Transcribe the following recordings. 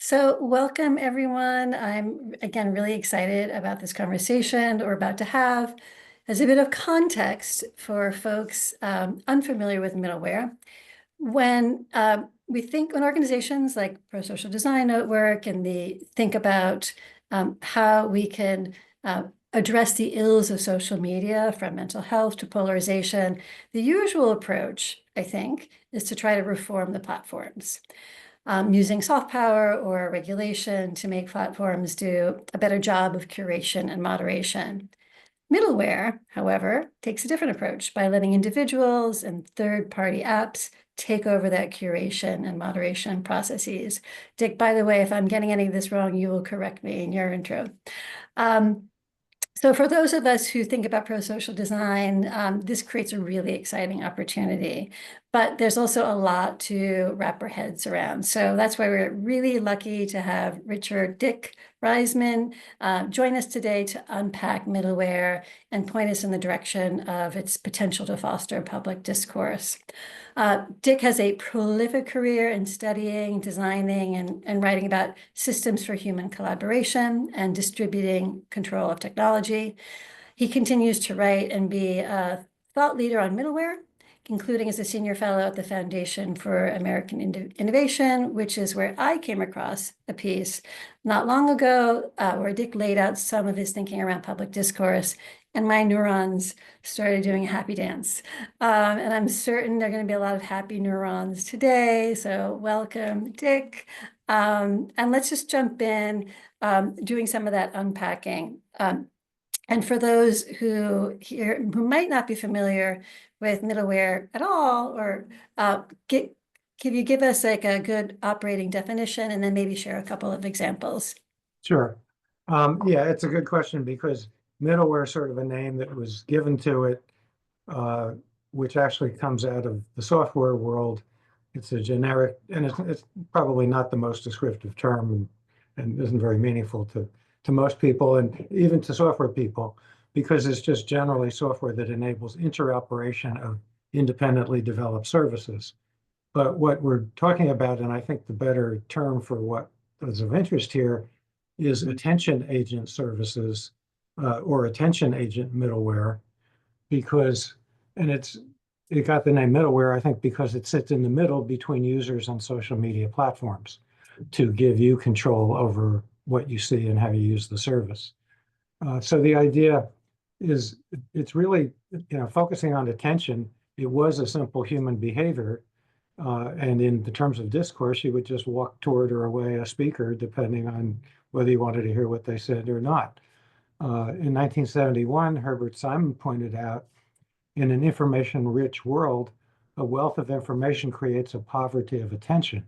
So welcome, everyone. I'm, again, really excited about this conversation that we're about to have. As a bit of context for folks unfamiliar with middleware, when organizations like Prosocial Design Network and they think about how we can address the ills of social media, from mental health to polarization, the usual approach, I think, is to try to reform the platforms, using soft power or regulation to make platforms do a better job of curation and moderation. Middleware, however, takes a different approach by letting individuals and third-party apps take over that curation and moderation processes. Dick, by the way, if I'm getting any of this wrong, you will correct me in your intro. So for those of us who think about prosocial design, this creates a really exciting opportunity, but there's also a lot to wrap our heads around. So that's why we're really lucky to have Dick Reisman join us today to unpack middleware and point us in the direction of its potential to foster public discourse. Dick has a prolific career in studying, designing, and writing about systems for human collaboration and distributing control of technology. He continues to write and be a thought leader on middleware, including as a senior fellow at the Foundation for American Innovation, which is where I came across a piece not long ago where Dick laid out some of his thinking around public discourse, and my neurons started doing a happy dance. And I'm certain there are going to be a lot of happy neurons today. So welcome, Dick. And let's just jump in doing some of that unpacking. And for those who might not be familiar with middleware at all, or can you give us like a good operating definition and then maybe share a couple of examples? Sure. Yeah, it's a good question because middleware is sort of a name that was given to it, which actually comes out of the software world. It's a generic, and it's probably not the most descriptive term and isn't very meaningful to most people and even to software people, because it's just generally software that enables interoperation of independently developed services. But what we're talking about, and I think the better term for what is of interest here, is attention agent services or attention agent middleware, because, and it got the name middleware, I think, because it sits in the middle between users and social media platforms to give you control over what you see and how you use the service. So the idea is it's really, focusing on attention. It was a simple human behavior. And in the terms of discourse, you would just walk toward or away a speaker, depending on whether you wanted to hear what they said or not. In 1971, Herbert Simon pointed out, in an information-rich world, a wealth of information creates a poverty of attention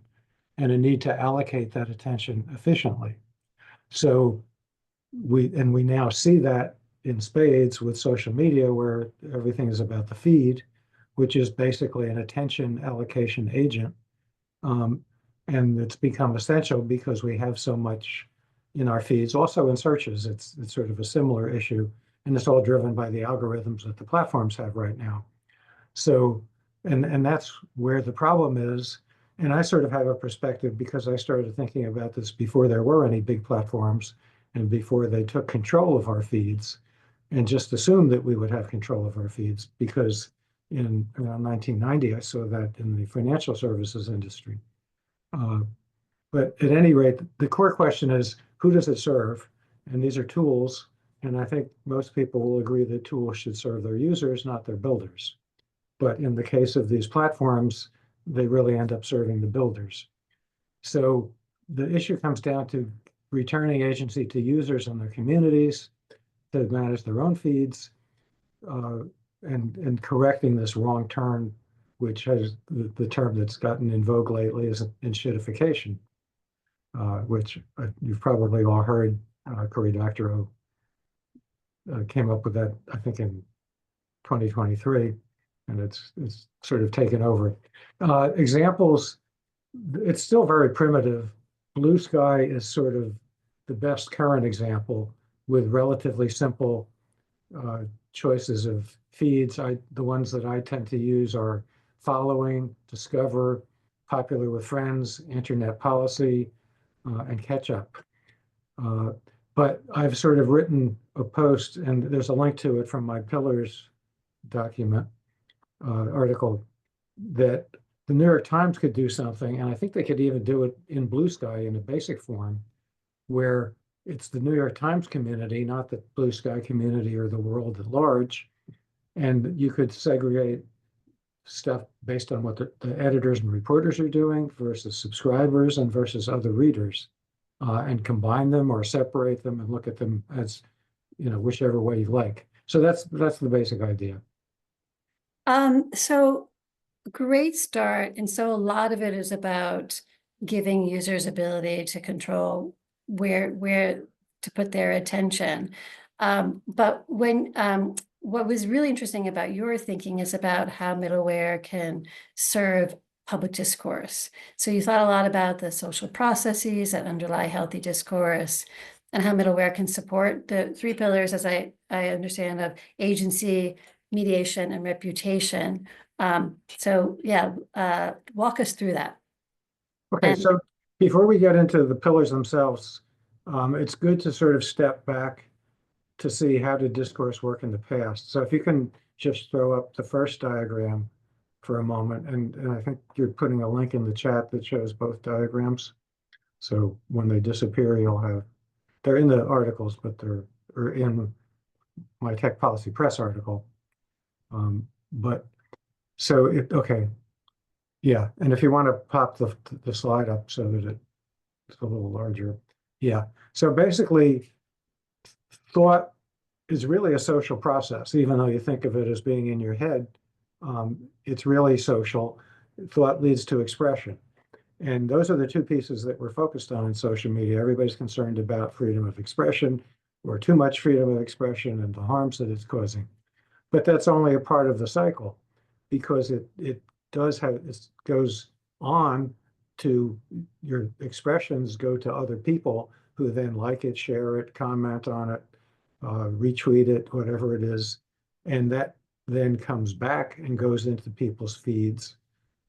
and a need to allocate that attention efficiently. So we now see that in spades with social media, where everything is about the feed, which is basically an attention allocation agent. And it's become essential because we have so much in our feeds. Also in searches, it's sort of a similar issue, and it's all driven by the algorithms that the platforms have right now. So, and that's where the problem is. And I sort of have a perspective because I started thinking about this before there were any big platforms and before they took control of our feeds, and just assumed that we would have control of our feeds, because in around 1990, I saw that in the financial services industry. But at any rate, the core question is, who does it serve? And these are tools. And I think most people will agree that tools should serve their users, not their builders. But in the case of these platforms, they really end up serving the builders. So the issue comes down to returning agency to users and their communities to manage their own feeds, and correcting this wrong turn, which has the term that's gotten in vogue lately is enshittification, which you've probably all heard. Cory Doctorow came up with that, I think, in 2023, and it's sort of taken over. Examples, it's still very primitive. Blue Sky is sort of the best current example with relatively simple choices of feeds. The ones that I tend to use are following, discover, popular with friends, internet policy, and catch up. Uh, but I've sort of written a post, and there's a link to it from my Pillars document article, that the New York Times could do something, and I think they could even do it in Blue Sky in a basic form, where it's the New York Times community, not the Blue Sky community or the world at large. And you could segregate stuff based on what the editors and reporters are doing versus subscribers and versus other readers, and combine them or separate them and look at them as, whichever way you like. So that's the basic idea. So great start. And so a lot of it is about giving users ability to control where to put their attention. But what was really interesting about your thinking is about how middleware can serve public discourse. So you thought a lot about the social processes that underlie healthy discourse and how middleware can support the three pillars, as I understand, of agency, mediation, and reputation. So yeah, walk us through that. Okay, And so before we get into the pillars themselves, it's good to sort of step back to see how did discourse work in the past. So if you can just throw up the first diagram for a moment, and I think you're putting a link in the chat that shows both diagrams. So when they disappear, they're in the articles, but or in my Tech Policy Press article. But so okay, yeah. And if you want to pop the slide up so that it's a little larger. Yeah. So basically, thought is really a social process, even though you think of it as being in your head. It's really social. Thought leads to expression. And those are the two pieces that we're focused on in social media. Everybody's concerned about freedom of expression or too much freedom of expression and the harms that it's causing. But that's only a part of the cycle, because it goes on to, your expressions go to other people who then like it, share it, comment on it, retweet it, whatever it is. And that then comes back and goes into people's feeds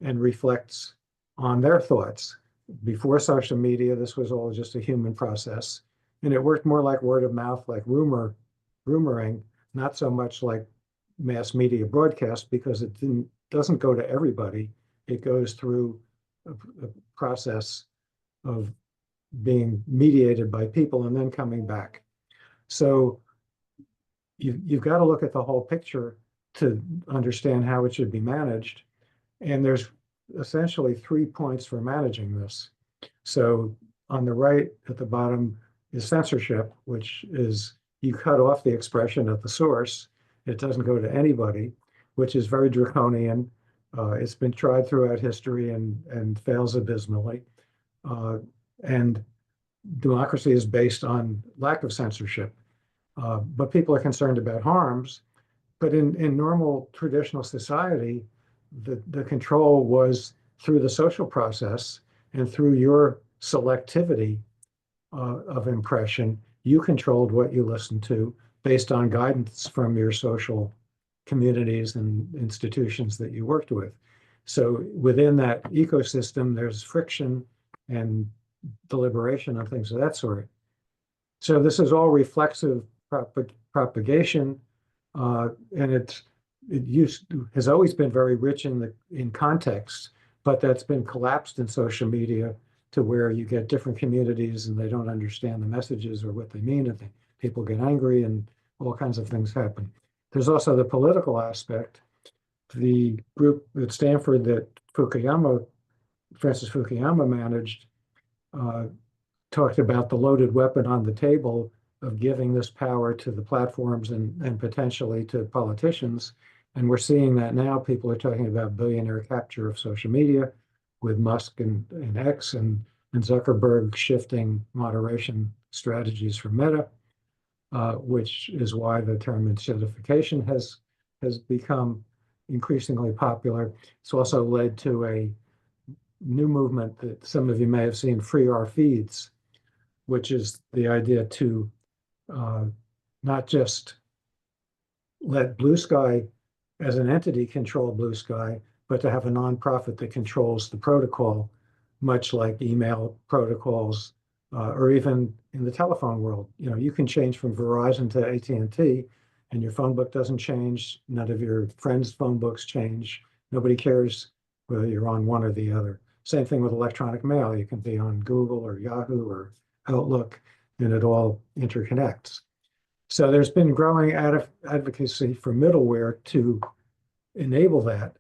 and reflects on their thoughts. Before social media, this was all just a human process. And it worked more like word of mouth, like rumoring, not so much like mass media broadcast, because it doesn't go to everybody. It goes through a process of being mediated by people and then coming back. So you've got to look at the whole picture to understand how it should be managed. And there's essentially 3 points for managing this. So on the right at the bottom is censorship, which is you cut off the expression at the source. It doesn't go to anybody, which is very draconian. It's been tried throughout history and fails abysmally. And democracy is based on lack of censorship. But people are concerned about harms. But in normal traditional society, the control was through the social process and through your selectivity of impression. You controlled what you listened to based on guidance from your social communities and institutions that you worked with. So within that ecosystem, there's friction and deliberation and things of that sort. So this is all reflexive propagation, and it has always been very rich in context, but that's been collapsed in social media to where you get different communities and they don't understand the messages or what they mean, and people get angry and all kinds of things happen. There's also the political aspect. The group at Stanford that Francis Fukuyama managed, talked about the loaded weapon on the table of giving this power to the platforms and potentially to politicians. And we're seeing that now. People are talking about billionaire capture of social media with Musk and X and Zuckerberg shifting moderation strategies for Meta, which is why the term incendification has become increasingly popular. It's also led to a new movement that some of you may have seen, free our feeds, which is the idea to not just let Blue Sky as an entity control Blue Sky, but to have a nonprofit that controls the protocol, much like email protocols or even in the telephone world. You can change from Verizon to AT&T, and your phone book doesn't change. None of your friends' phone books change. Nobody cares whether you're on one or the other. Same thing with electronic mail. You can be on Google or Yahoo or Outlook, and it all interconnects. So there's been growing advocacy for middleware to enable that.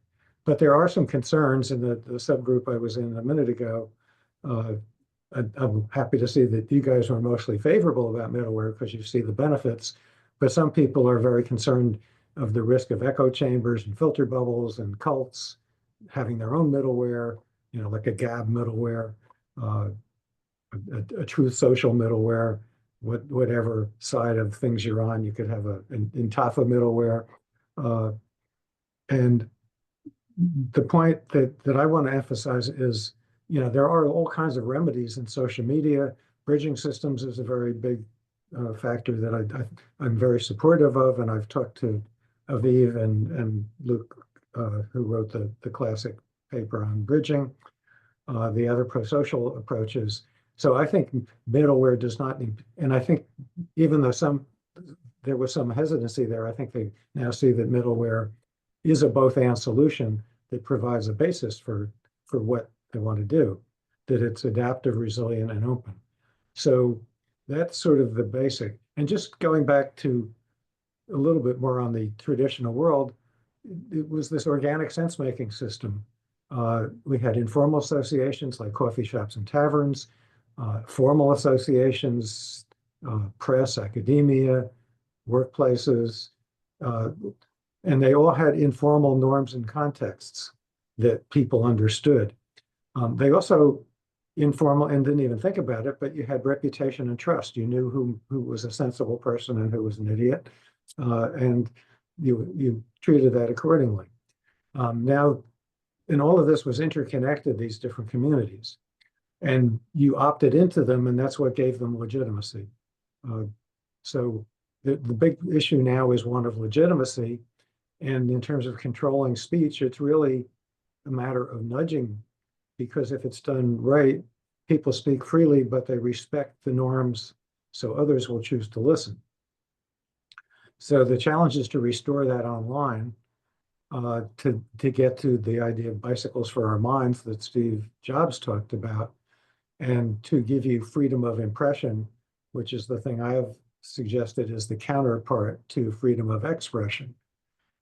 But there are some concerns in the subgroup I was in a minute ago. I'm happy to see that you guys are mostly favorable about middleware because you see the benefits, but some people are very concerned of the risk of echo chambers and filter bubbles and cults having their own middleware, like a Gab middleware, uh, a Truth Social middleware, whatever side of things you're on. You could have an Intafa middleware. And the point that I want to emphasize is, there are all kinds of remedies in social media. Bridging systems is a very big factor that I'm very supportive of, and I've talked to Aviv and Luke, who wrote the classic paper on bridging, the other prosocial approaches. So I think middleware does not need, and I think even though there was some hesitancy there, I think they now see that middleware is a both-and solution that provides a basis for what they want to do, that it's adaptive, resilient, and open. So that's sort of the basic. And just going back to a little bit more on the traditional world, it was this organic sense-making system. We had informal associations like coffee shops and taverns, formal associations, press, academia, workplaces, and they all had informal norms and contexts that people understood. They also informal and didn't even think about it, but you had reputation and trust. You knew who was a sensible person and who was an idiot, and you treated that accordingly. Now, and all of this was interconnected, these different communities, and you opted into them, and that's what gave them legitimacy. So the big issue now is one of legitimacy. And in terms of controlling speech, it's really a matter of nudging, because if it's done right, people speak freely, but they respect the norms, so others will choose to listen. So the challenge is to restore that online, to get to the idea of bicycles for our minds that Steve Jobs talked about, and to give you freedom of impression, which is the thing I have suggested is the counterpart to freedom of expression.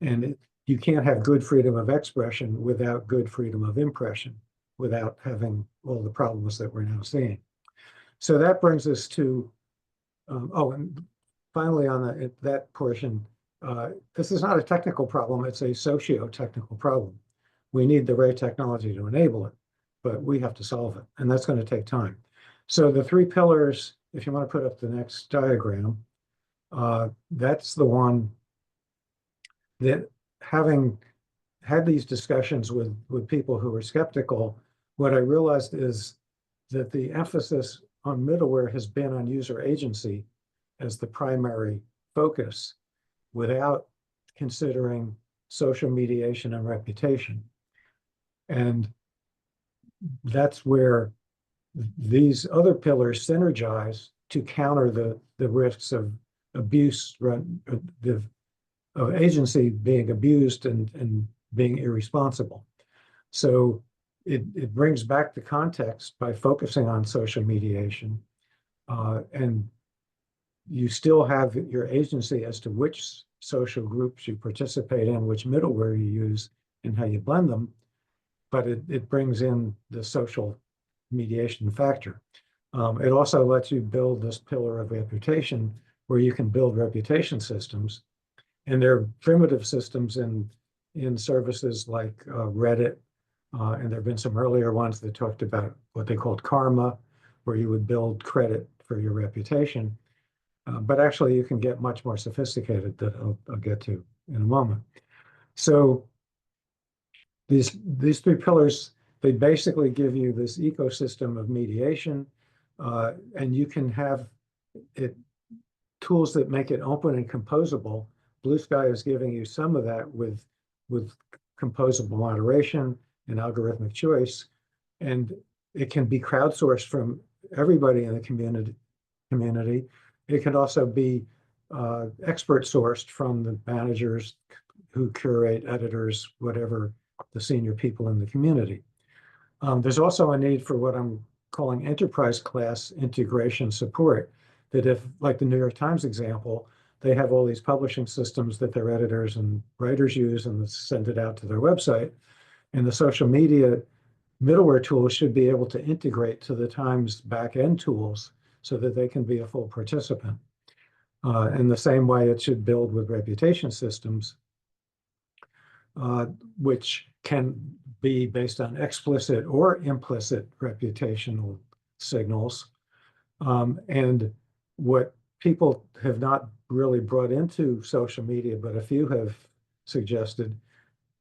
And you can't have good freedom of expression without good freedom of impression, without having all the problems that we're now seeing. So that brings us to, and finally on that portion, this is not a technical problem, it's a socio-technical problem. We need the right technology to enable it, but we have to solve it, and that's going to take time. So the three pillars, if you want to put up the next diagram, that's the one that, having had these discussions with people who were skeptical, what I realized is that the emphasis on middleware has been on user agency as the primary focus, without considering social mediation and reputation. And that's where these other pillars synergize to counter the risks of abuse, of agency being abused and being irresponsible. So it brings back the context by focusing on social mediation, and you still have your agency as to which social groups you participate in, which middleware you use, and how you blend them, but it brings in the social mediation factor. It also lets you build this pillar of reputation, where you can build reputation systems, and they're primitive systems in services like Reddit, and there have been some earlier ones that talked about what they called karma, where you would build credit for your reputation. But actually, you can get much more sophisticated, that I'll get to in a moment. So these three pillars, they basically give you this ecosystem of mediation, and you can have tools that make it open and composable. Blue Sky is giving you some of that with composable moderation and algorithmic choice, and it can be crowdsourced from everybody in the community. It can also be expert sourced from the managers who curate, editors, whatever the senior people in the community. There's also a need for what I'm calling enterprise class integration support, that if, like the New York Times example, they have all these publishing systems that their editors and writers use and send it out to their website. And the social media middleware tools should be able to integrate to the Times back-end tools so that they can be a full participant. In the same way, it should build with reputation systems, which can be based on explicit or implicit reputational signals. And what people have not really brought into social media, but a few have suggested,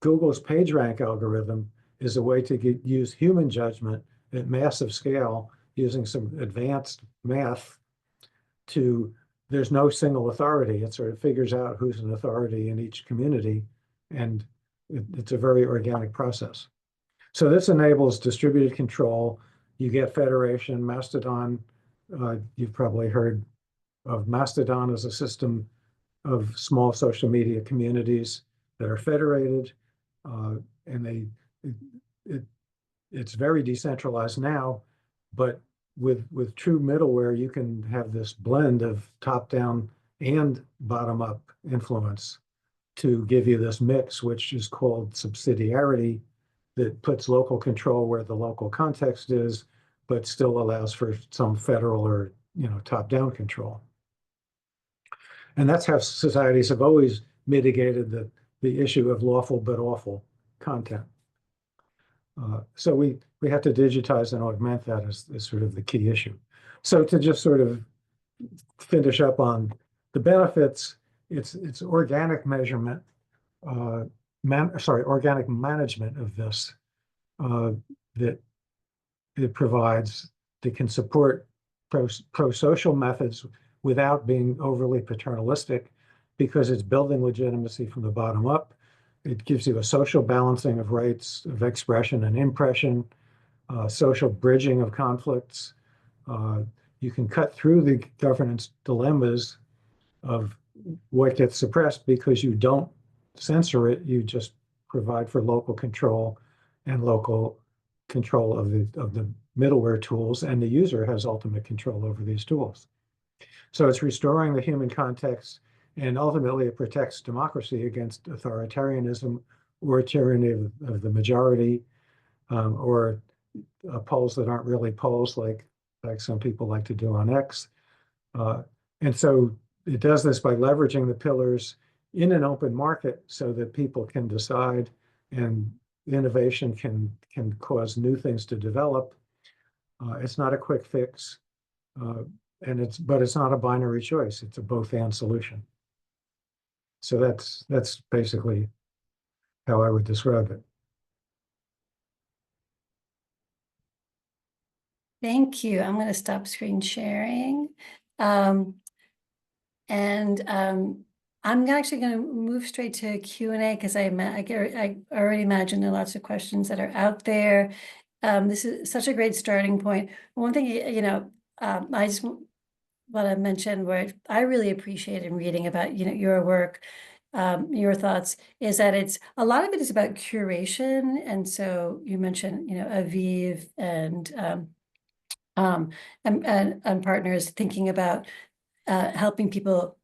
Google's PageRank algorithm is a way to use human judgment at massive scale using some advanced math to, there's no single authority. It sort of figures out who's an authority in each community, and it's a very organic process. So this enables distributed control. You get federation, Mastodon. You've probably heard of Mastodon as a system of small social media communities that are federated, and it's very decentralized now, but with true middleware, you can have this blend of top-down and bottom-up influence to give you this mix, which is called subsidiarity, that puts local control where the local context is, but still allows for some federal or top-down control. And that's how societies have always mitigated the issue of lawful but awful content. So we have to digitize and augment that as sort of the key issue. So to just sort of finish up on the benefits, it's organic measurement, organic management of this that it provides that can support pro-social methods without being overly paternalistic, because it's building legitimacy from the bottom up. It gives you a social balancing of rights of expression and impression, social bridging of conflicts. You can cut through the governance dilemmas of what gets suppressed because you don't censor it. You just provide for local control and local control of the middleware tools, and the user has ultimate control over these tools. So it's restoring the human context, and ultimately it protects democracy against authoritarianism or tyranny of the majority, or polls that aren't really polls, like some people like to do on X. And so it does this by leveraging the pillars in an open market so that people can decide, and innovation can cause new things to develop. It's not a quick fix, but it's not a binary choice. It's a both-and solution. So that's basically how I would describe it. Thank you. I'm going to stop screen sharing. I'm actually going to move straight to Q&A, because I already imagine there are lots of questions that are out there. This is such a great starting point. One thing, I just want to mention where I really appreciate in reading about, your work, your thoughts, is that a lot of it is about curation. And so you mentioned, Aviv and partners thinking about helping people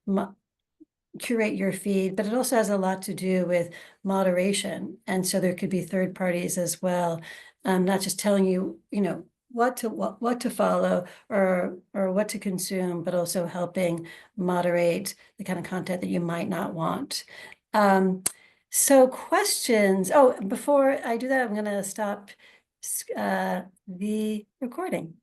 curate your feed, but it also has a lot to do with moderation. And so there could be third parties as well, not just telling you, what to follow or what to consume, but also helping moderate the kind of content that you might not want. So questions. Oh, before I do that, I'm going to stop the recording.